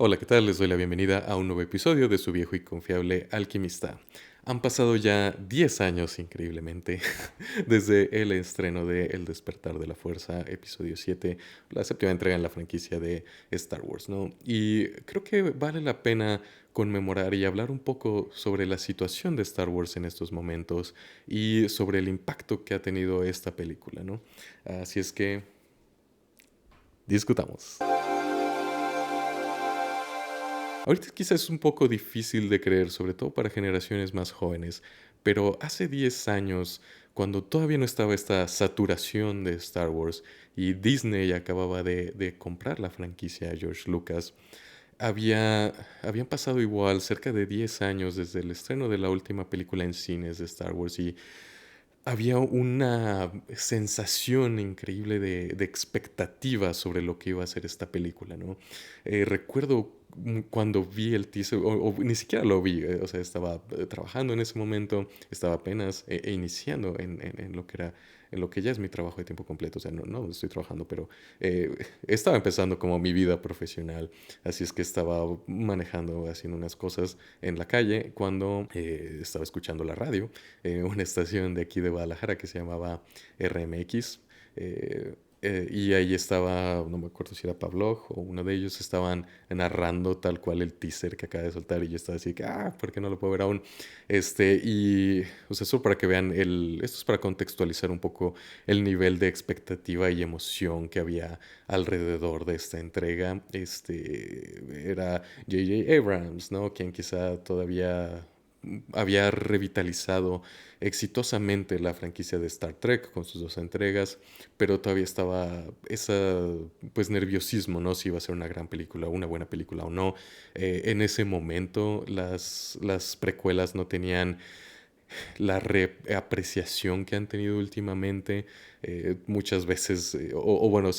Hola, ¿qué tal? Les doy la bienvenida a un nuevo episodio de su viejo y confiable alquimista. Han pasado ya 10 años, increíblemente, desde el estreno de El despertar de la fuerza, episodio 7, la séptima entrega en la franquicia de Star Wars, ¿no? Y creo que vale la pena conmemorar y hablar un poco sobre la situación de Star Wars en estos momentos y sobre el impacto que ha tenido esta película, ¿no? Así es que discutamos. Ahorita quizás es un poco difícil de creer, sobre todo para generaciones más jóvenes, pero hace 10 años, cuando todavía no estaba esta saturación de Star Wars y Disney acababa de comprar la franquicia a George Lucas, habían pasado igual cerca de 10 años desde el estreno de la última película en cines de Star Wars y había una sensación increíble de expectativa sobre lo que iba a ser esta película, ¿no? Recuerdo cuando vi el teaser, o ni siquiera lo vi, o sea, estaba trabajando en ese momento, estaba apenas iniciando en lo que era, en lo que ya es mi trabajo de tiempo completo, o sea, no estoy trabajando, pero eh, estaba empezando como mi vida profesional, así es que estaba manejando, haciendo unas cosas en la calle cuando estaba escuchando la radio, una estación de aquí de Guadalajara que se llamaba RMX. Y ahí estaba, no me acuerdo si era Pavlov o uno de ellos, estaban narrando tal cual el teaser que acaba de soltar y yo estaba así que, ¿por qué no lo puedo ver aún? Y, o sea, eso para que vean, esto es para contextualizar un poco el nivel de expectativa y emoción que había alrededor de esta entrega. Era J.J. Abrams, ¿no? Quien quizá todavía había revitalizado exitosamente la franquicia de Star Trek con sus dos entregas, pero todavía estaba ese pues nerviosismo, ¿no? Si iba a ser una gran película, una buena película o no. En ese momento las precuelas no tenían la reapreciación que han tenido últimamente. Muchas veces, o bueno,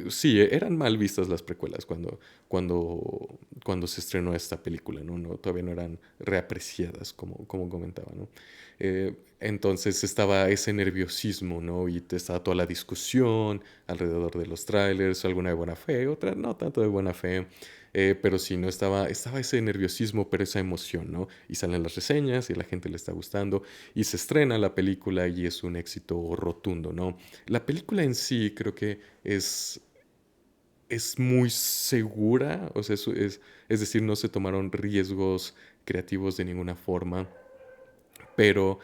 sí, eran mal vistas las precuelas cuando se estrenó esta película, ¿no? Todavía no eran reapreciadas, como comentaba, ¿no? Entonces estaba ese nerviosismo, ¿no? Y estaba toda la discusión alrededor de los trailers, alguna de buena fe, otra no tanto de buena fe. Pero sí, ¿no? Estaba ese nerviosismo, pero esa emoción, ¿no? Y salen las reseñas y a la gente le está gustando y se estrena la película y es un éxito rotundo, ¿no? La película en sí creo que es muy segura, o sea, es decir, no se tomaron riesgos creativos de ninguna forma, pero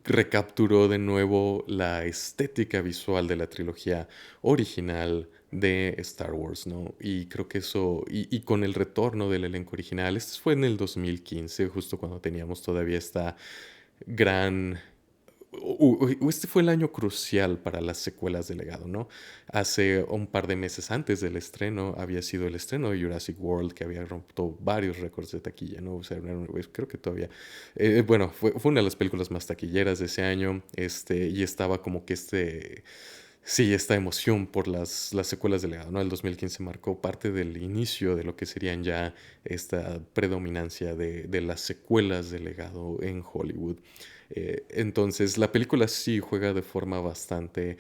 recapturó de nuevo la estética visual de la trilogía original de Star Wars, ¿no? Y creo que eso, y con el retorno del elenco original, esto fue en el 2015, justo cuando teníamos todavía esta gran este fue el año crucial para las secuelas de Legado, ¿no? Hace un par de meses antes del estreno había sido el estreno de Jurassic World que había roto varios récords de taquilla, ¿no? O sea, creo que todavía, bueno, fue una de las películas más taquilleras de ese año, y estaba como que sí, esta emoción por las secuelas de Legado, ¿no? El 2015 marcó parte del inicio de lo que serían ya esta predominancia de las secuelas de Legado en Hollywood. Entonces, la película sí juega de forma bastante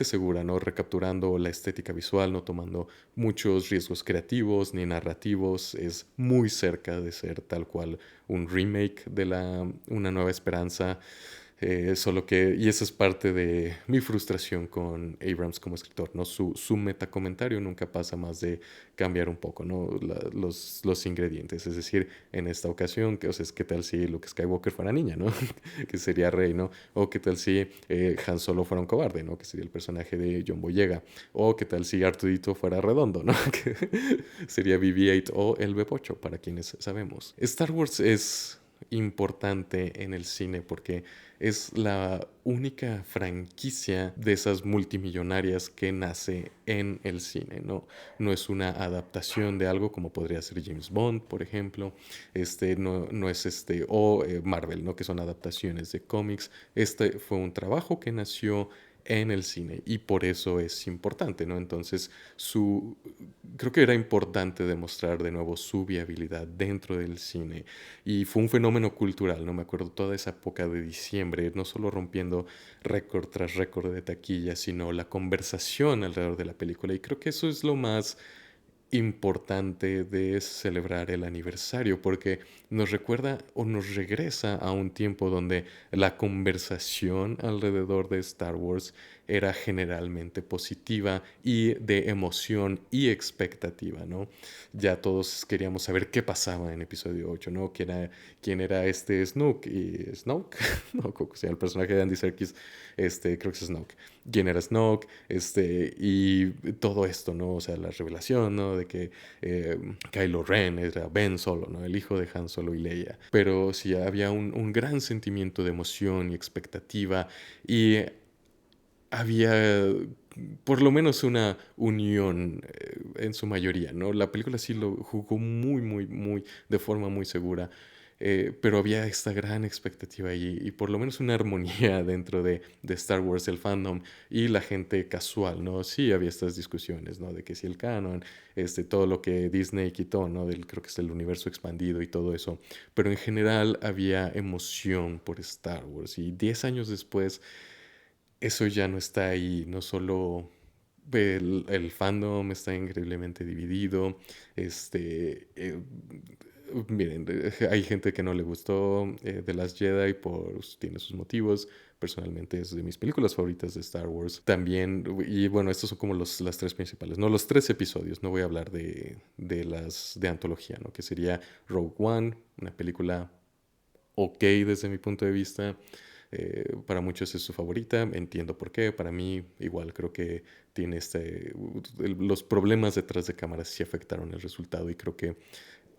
segura, ¿no? Recapturando la estética visual, no tomando muchos riesgos creativos ni narrativos. Es muy cerca de ser tal cual un remake de Una Nueva Esperanza. Solo que, y esa es parte de mi frustración con Abrams como escritor, ¿no? Su metacomentario nunca pasa más de cambiar un poco, ¿no? Los ingredientes. Es decir, en esta ocasión, o sea, ¿qué tal si Luke Skywalker fuera niña, ¿no? Que sería rey, ¿no? O qué tal si Han Solo fuera un cobarde, ¿no? Que sería el personaje de John Boyega. O qué tal si Artudito fuera redondo, ¿no? Que sería BB-8 o el B-8, para quienes sabemos. Star Wars es importante en el cine porque es la única franquicia de esas multimillonarias que nace en el cine, ¿no? No es una adaptación de algo como podría ser James Bond, por ejemplo, no es o Marvel, ¿no? Que son adaptaciones de cómics. Este fue un trabajo que nació en el cine y por eso es importante, ¿no? Entonces, creo que era importante demostrar de nuevo su viabilidad dentro del cine y fue un fenómeno cultural, ¿no? Me acuerdo toda esa época de diciembre, no solo rompiendo récord tras récord de taquilla, sino la conversación alrededor de la película y creo que eso es lo más importante de celebrar el aniversario porque nos recuerda o nos regresa a un tiempo donde la conversación alrededor de Star Wars era generalmente positiva y de emoción y expectativa, ¿no? Ya todos queríamos saber qué pasaba en episodio 8, ¿no? ¿Quién era este Snoke? ¿Y Snoke? No, ¿cómo se llama el personaje de Andy Serkis? Creo que es Snoke. ¿Quién era Snoke? Y todo esto, ¿no? O sea, la revelación, ¿no? De que Kylo Ren era Ben Solo, ¿no? El hijo de Han Solo y Leia. Pero sí, había un gran sentimiento de emoción y expectativa y había por lo menos una unión en su mayoría, ¿no? La película sí lo jugó muy, muy, muy, de forma muy segura, pero había esta gran expectativa allí y por lo menos una armonía dentro de Star Wars, el fandom y la gente casual, ¿no? Sí había estas discusiones, ¿no? De que si el canon, todo lo que Disney quitó, ¿no? Creo que es el universo expandido y todo eso, pero en general había emoción por Star Wars y 10 años después eso ya no está ahí, no solo el fandom está increíblemente dividido, miren, hay gente que no le gustó The Last Jedi tiene sus motivos, personalmente es de mis películas favoritas de Star Wars, también, y bueno, estos son como las tres principales, no los tres episodios, no voy a hablar de las de antología, ¿no? Que sería Rogue One, una película ok desde mi punto de vista. Para muchos es su favorita, entiendo por qué. Para mí, igual creo que tiene los problemas detrás de cámaras sí afectaron el resultado y creo que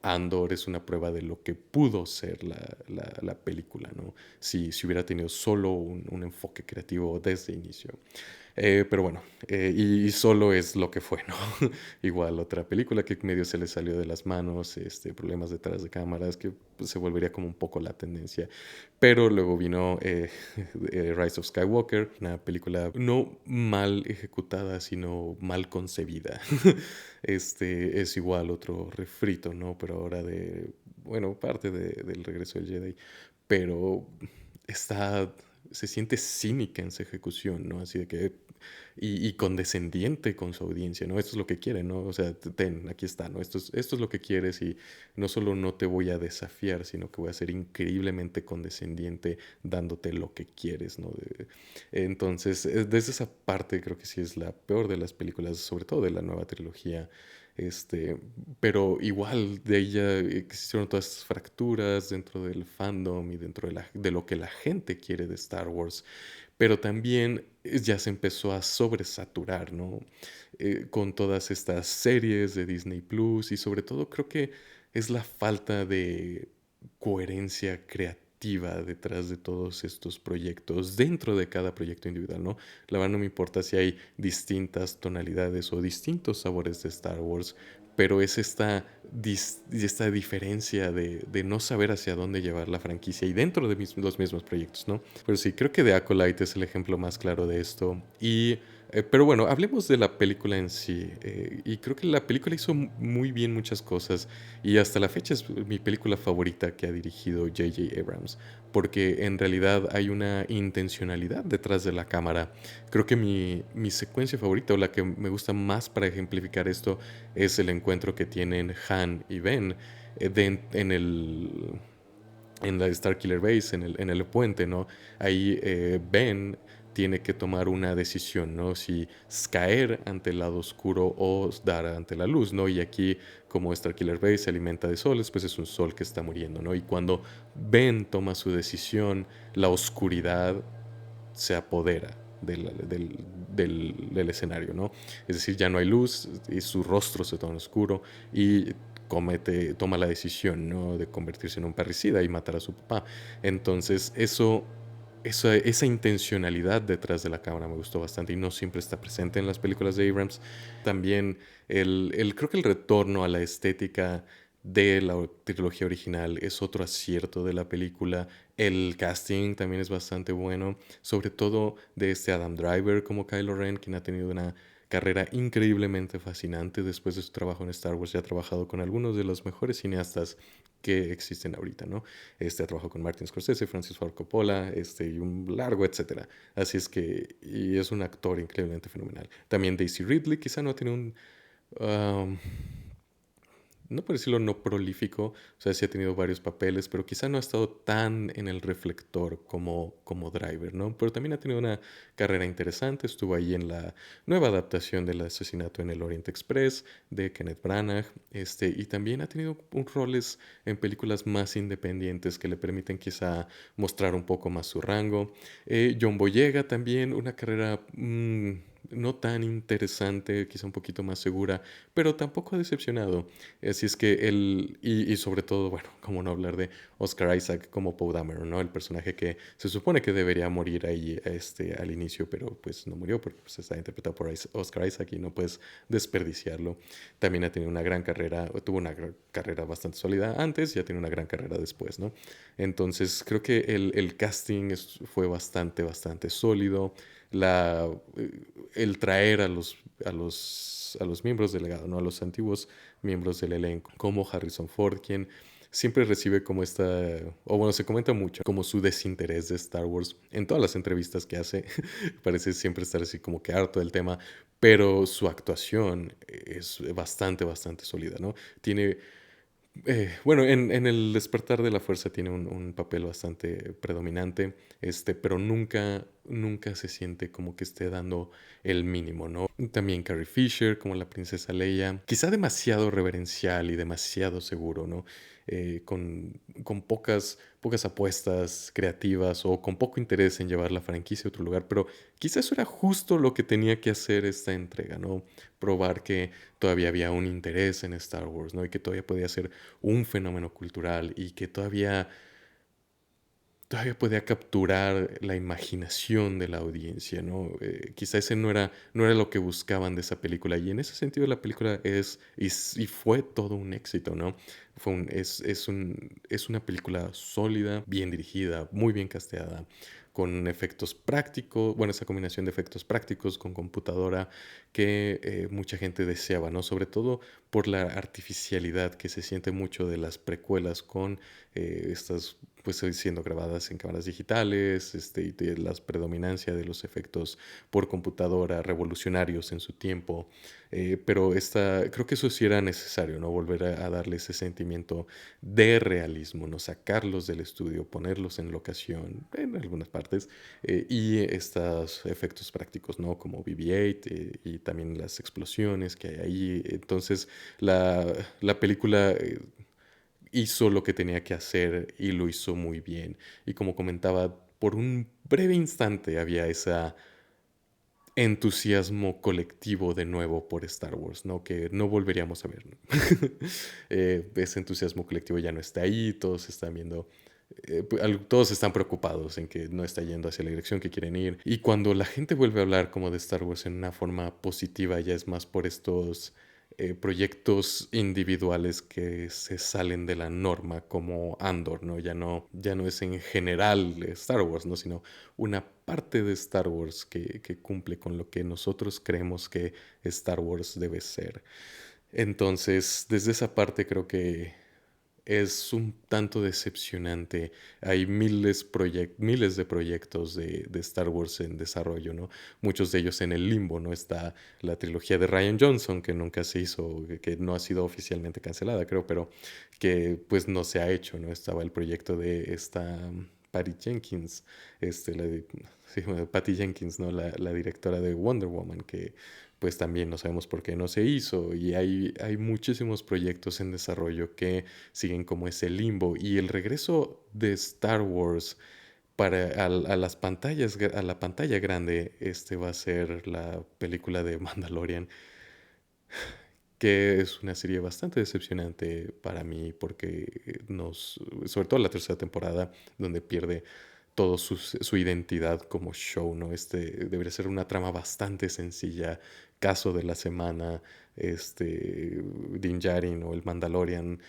Andor es una prueba de lo que pudo ser la película, ¿no? Si hubiera tenido solo un enfoque creativo desde inicio. Pero bueno, y solo es lo que fue, ¿no? Igual otra película que medio se le salió de las manos, problemas detrás de cámaras, que pues, se volvería como un poco la tendencia. Pero luego vino Rise of Skywalker, una película no mal ejecutada, sino mal concebida. Es igual otro refrito, ¿no? Pero ahora bueno, parte del regreso del Jedi. Pero está se siente cínica en su ejecución, ¿no? Así de que, y condescendiente con su audiencia, ¿no? Esto es lo que quiere, ¿no? O sea, aquí está, ¿no? Esto es lo que quieres y no solo no te voy a desafiar, sino que voy a ser increíblemente condescendiente dándote lo que quieres, ¿no? Entonces, desde esa parte creo que sí es la peor de las películas, sobre todo de la nueva trilogía. Este, pero igual de ella existieron todas estas fracturas dentro del fandom y dentro de lo que la gente quiere de Star Wars, pero también ya se empezó a sobresaturar, ¿no? Con todas estas series de Disney Plus y sobre todo creo que es la falta de coherencia creativa detrás de todos estos proyectos, dentro de cada proyecto individual, ¿no? La verdad no me importa si hay distintas tonalidades o distintos sabores de Star Wars, pero es esta diferencia de no saber hacia dónde llevar la franquicia y dentro de los mismos proyectos, ¿no? Pero sí, creo que The Acolyte es el ejemplo más claro de esto. Pero bueno, hablemos de la película en sí. Y creo que la película hizo muy bien muchas cosas y hasta la fecha es mi película favorita que ha dirigido J.J. Abrams, porque en realidad hay una intencionalidad detrás de la cámara. Creo que mi secuencia favorita o la que me gusta más para ejemplificar esto es el encuentro que tienen Han y Ben en la Starkiller Base, en el puente, ¿no? Ahí Ben tiene que tomar una decisión, ¿no? Si caer ante el lado oscuro o dar ante la luz, ¿no? Y aquí, como Starkiller Base se alimenta de soles, pues es un sol que está muriendo, ¿no? Y cuando Ben toma su decisión, la oscuridad se apodera del escenario, ¿no? Es decir, ya no hay luz y su rostro se torna oscuro y toma la decisión, ¿no? De convertirse en un parricida y matar a su papá. Entonces, esa intencionalidad detrás de la cámara me gustó bastante y no siempre está presente en las películas de Abrams. También creo que el retorno a la estética de la trilogía original es otro acierto de la película. El casting también es bastante bueno, sobre todo de Adam Driver como Kylo Ren, quien ha tenido una carrera increíblemente fascinante después de su trabajo en Star Wars. Ya ha trabajado con algunos de los mejores cineastas que existen ahorita, ¿no? Ha trabajado con Martin Scorsese, Francis Ford Coppola, y un largo etcétera. Así es que, y es un actor increíblemente fenomenal. También Daisy Ridley, quizá no tiene am, no por decirlo no prolífico, o sea, sí ha tenido varios papeles, pero quizá no ha estado tan en el reflector como Driver, ¿no? Pero también ha tenido una carrera interesante, estuvo ahí en la nueva adaptación del asesinato en el Orient Express de Kenneth Branagh, y también ha tenido roles en películas más independientes que le permiten quizá mostrar un poco más su rango. John Boyega también, una carrera no tan interesante, quizá un poquito más segura, pero tampoco ha decepcionado. Así es que él, y sobre todo, bueno, cómo no hablar de Oscar Isaac como Poe Dameron, ¿no? El personaje que se supone que debería morir ahí al inicio, pero pues no murió porque pues, está interpretado por Oscar Isaac y no puedes desperdiciarlo. También ha tenido una gran carrera, tuvo una carrera bastante sólida antes y ya tiene una gran carrera después, ¿no? Entonces creo que el casting fue bastante sólido. La, el traer a los miembros del legado, ¿no? A los antiguos miembros del elenco, como Harrison Ford, quien siempre recibe como o bueno, se comenta mucho como su desinterés de Star Wars en todas las entrevistas que hace, parece siempre estar así como que harto del tema, pero su actuación es bastante sólida, ¿no? Tiene bueno, en El despertar de la fuerza tiene un papel bastante predominante, pero nunca se siente como que esté dando el mínimo, ¿no? También Carrie Fisher, como la princesa Leia, quizá demasiado reverencial y demasiado seguro, ¿no? Con pocas apuestas creativas o con poco interés en llevar la franquicia a otro lugar, pero quizá eso era justo lo que tenía que hacer esta entrega, ¿no? Probar que todavía había un interés en Star Wars, ¿no? Y que todavía podía ser un fenómeno cultural y que todavía podía capturar la imaginación de la audiencia, ¿no? Quizá ese no era lo que buscaban de esa película y en ese sentido la película y fue todo un éxito, ¿no? Es una película sólida, bien dirigida, muy bien casteada, con efectos prácticos, bueno, esa combinación de efectos prácticos con computadora que mucha gente deseaba, ¿no? Sobre todo por la artificialidad que se siente mucho de las precuelas con estas pues siendo grabadas en cámaras digitales, y de la predominancia de los efectos por computadora revolucionarios en su tiempo. Pero creo que eso sí era necesario, ¿no? Volver a darle ese sentimiento de realismo, ¿no? Sacarlos del estudio, ponerlos en locación, en algunas partes, y estos efectos prácticos, ¿no? Como BB-8 y también las explosiones que hay ahí. Entonces, la película hizo lo que tenía que hacer y lo hizo muy bien. Y como comentaba, por un breve instante había ese entusiasmo colectivo de nuevo por Star Wars, ¿no? Que no volveríamos a ver, ¿no? Ese entusiasmo colectivo ya no está ahí, todos están viendo, todos están preocupados en que no está yendo hacia la dirección que quieren ir. Y cuando la gente vuelve a hablar como de Star Wars en una forma positiva, ya es más por estos proyectos individuales que se salen de la norma, como Andor, ¿no? Ya no es en general Star Wars, ¿no? Sino una parte de Star Wars que cumple con lo que nosotros creemos que Star Wars debe ser. Entonces, desde esa parte creo que es un tanto decepcionante. Hay miles de proyectos de Star Wars en desarrollo, ¿no? Muchos de ellos en el limbo, ¿no? Está la trilogía de Rian Johnson, que nunca se hizo, que no ha sido oficialmente cancelada, creo, pero que pues no se ha hecho, ¿no? Estaba el proyecto de esta Patty Jenkins, sí, bueno, Patty Jenkins, ¿no? La directora de Wonder Woman, que pues también no sabemos por qué no se hizo. Y hay muchísimos proyectos en desarrollo que siguen como ese limbo. Y el regreso de Star Wars a las pantallas, a la pantalla grande, va a ser la película de Mandalorian, que es una serie bastante decepcionante para mí porque sobre todo la tercera temporada, donde pierde todo su identidad como show, ¿no? Debería ser una trama bastante sencilla, caso de la semana, Din Djarin o el Mandalorian,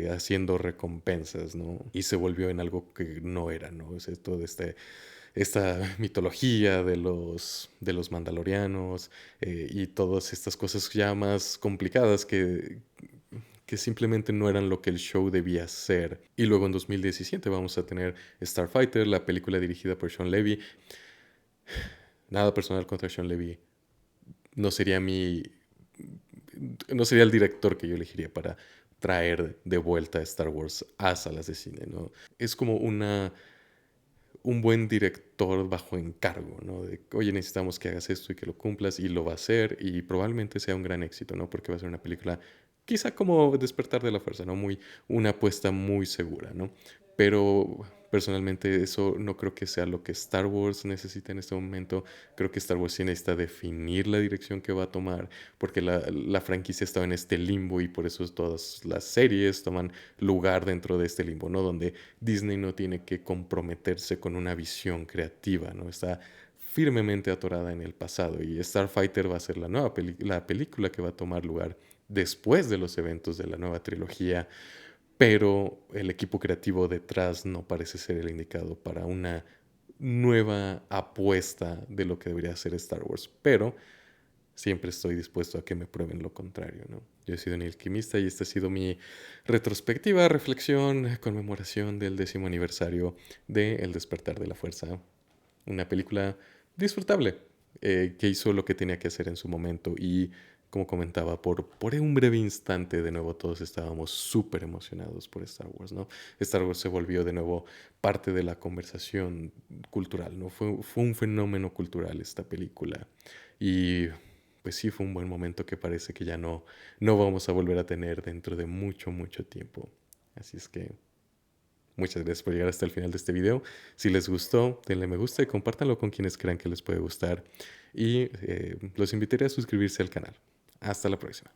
haciendo recompensas, ¿no? Y se volvió en algo que no era, ¿no? O sea, todo esta mitología de los mandalorianos, y todas estas cosas ya más complicadas que simplemente no eran lo que el show debía ser. Y luego en 2017 vamos a tener Starfighter, la película dirigida por Sean Levy. Nada personal contra Sean Levy. No sería no sería el director que yo elegiría para traer de vuelta a Star Wars a salas de cine, ¿no? Es como un buen director bajo encargo, ¿no? De, oye, necesitamos que hagas esto y que lo cumplas y lo va a hacer y probablemente sea un gran éxito, ¿no? Porque va a ser una película quizá como Despertar de la Fuerza, ¿no? Una apuesta muy segura, ¿no? Pero personalmente eso no creo que sea lo que Star Wars necesita en este momento. Creo que Star Wars sí necesita definir la dirección que va a tomar, porque la franquicia estaba en este limbo y por eso todas las series toman lugar dentro de este limbo, ¿no? Donde Disney no tiene que comprometerse con una visión creativa, ¿no? Está firmemente atorada en el pasado y Starfighter va a ser la película que va a tomar lugar después de los eventos de la nueva trilogía, pero el equipo creativo detrás no parece ser el indicado para una nueva apuesta de lo que debería ser Star Wars, pero siempre estoy dispuesto a que me prueben lo contrario, ¿no? Yo he sido un alquimista y esta ha sido mi retrospectiva, reflexión, conmemoración del 10º aniversario de El Despertar de la Fuerza. Una película disfrutable, que hizo lo que tenía que hacer en su momento y como comentaba, por un breve instante de nuevo todos estábamos súper emocionados por Star Wars, ¿no? Star Wars se volvió de nuevo parte de la conversación cultural, ¿no? Fue un fenómeno cultural esta película y pues sí fue un buen momento que parece que ya no vamos a volver a tener dentro de mucho, mucho tiempo. Así es que muchas gracias por llegar hasta el final de este video. Si les gustó, denle me gusta y compártanlo con quienes crean que les puede gustar. Y los invitaré a suscribirse al canal. Hasta la próxima.